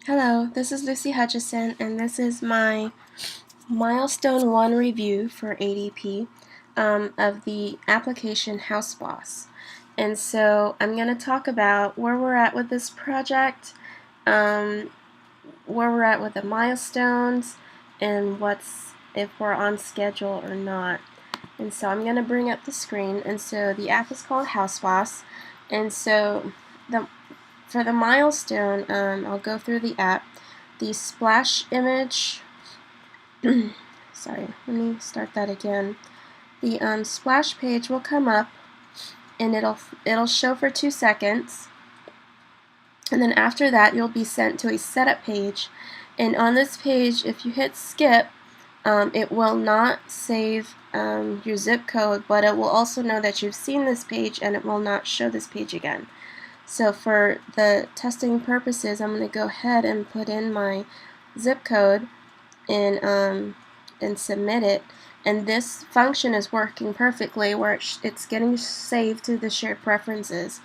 Hello, this is Lucy Hutchison, and this is my Milestone 1 review for ADP of the application House Boss. And so I'm going to talk about where we're at with this project, where we're at with the milestones, and if we're on schedule or not. And so I'm going to bring up the screen, and so the app is called House Boss, and so for the milestone, I'll go through the app. The splash image, sorry, let me start that again. The splash page will come up, and it'll show for 2 seconds, and then after that you'll be sent to a setup page. And on this page, if you hit skip, it will not save your zip code, but it will also know that you've seen this page, and it will not show this page again. So for the testing purposes, I'm going to go ahead and put in my zip code and submit it. And this function is working perfectly, where it's getting saved to the shared preferences.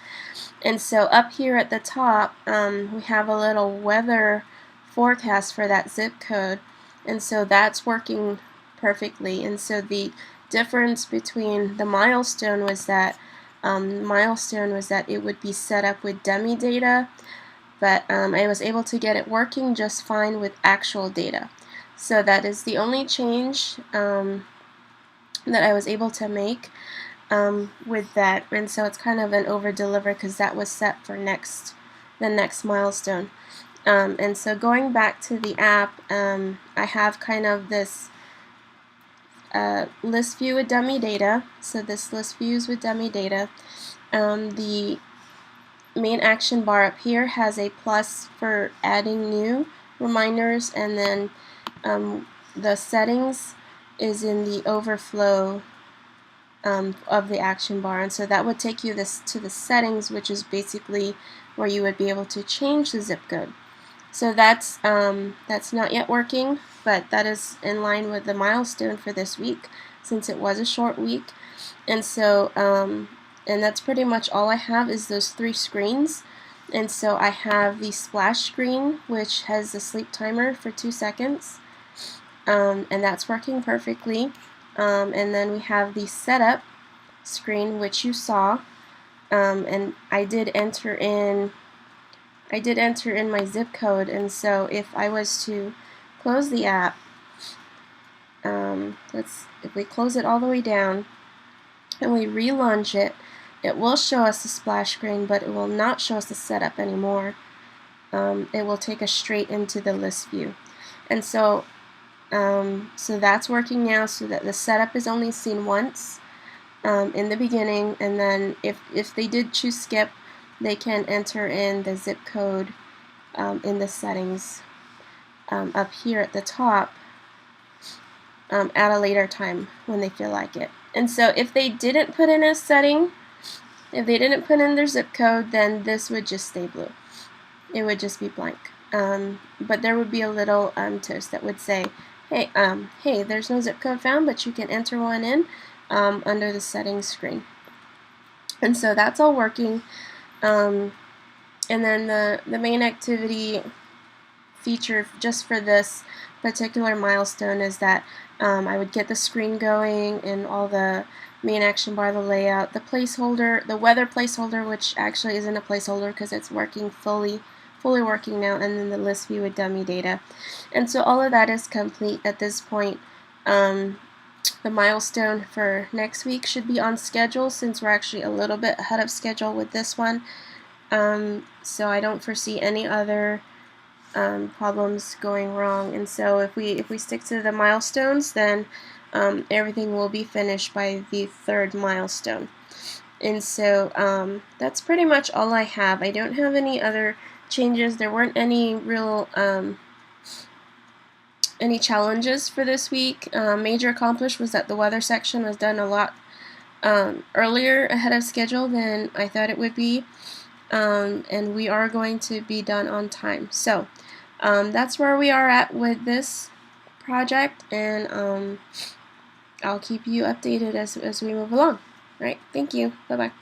And so up here at the top, we have a little weather forecast for that zip code, and so that's working perfectly. And so the difference between the milestone was that it would be set up with dummy data, but I was able to get it working just fine with actual data. So that is the only change that I was able to make with that, and so it's kind of an over-deliver because that was set for the next milestone. And so going back to the app, I have kind of this list view with dummy data. So this list view is with dummy data. The main action bar up here has a plus for adding new reminders, and then the settings is in the overflow of the action bar, and so that would take you to the settings, which is basically where you would be able to change the zip code. So that's not yet working, but that is in line with the milestone for this week, since it was a short week. And so and that's pretty much all I have is those 3 screens. And so I have the splash screen, which has the sleep timer for 2 seconds, and that's working perfectly. And then we have the setup screen, which you saw, and I did enter in my zip code. And so if I was to close the app, if we close it all the way down and we relaunch it, it will show us the splash screen, but it will not show us the setup anymore. It will take us straight into the list view. And so so that's working now, so that the setup is only seen once in the beginning, and then if they did choose skip, they can enter in the zip code in the settings up here at the top at a later time when they feel like it. And so if they didn't put in a setting, if they didn't put in their zip code, then this would just stay blue. It would just be blank. But there would be a little toast that would say, hey, there's no zip code found, but you can enter one in under the settings screen. And so that's all working. And then the main activity feature just for this particular milestone is that I would get the screen going and all the main action bar, the layout, the placeholder, the weather placeholder, which actually isn't a placeholder because it's working fully working now, and then the list view with dummy data. And so all of that is complete at this point. The milestone for next week should be on schedule, since we're actually a little bit ahead of schedule with this one. So I don't foresee any other problems going wrong. And so if we stick to the milestones, then everything will be finished by the 3rd milestone. And so that's pretty much all I have. I don't have any other changes. There weren't any real any challenges for this week. Major accomplished was that the weather section was done a lot earlier ahead of schedule than I thought it would be, and we are going to be done on time. So that's where we are at with this project, and I'll keep you updated as we move along. All right, thank you. Bye-bye.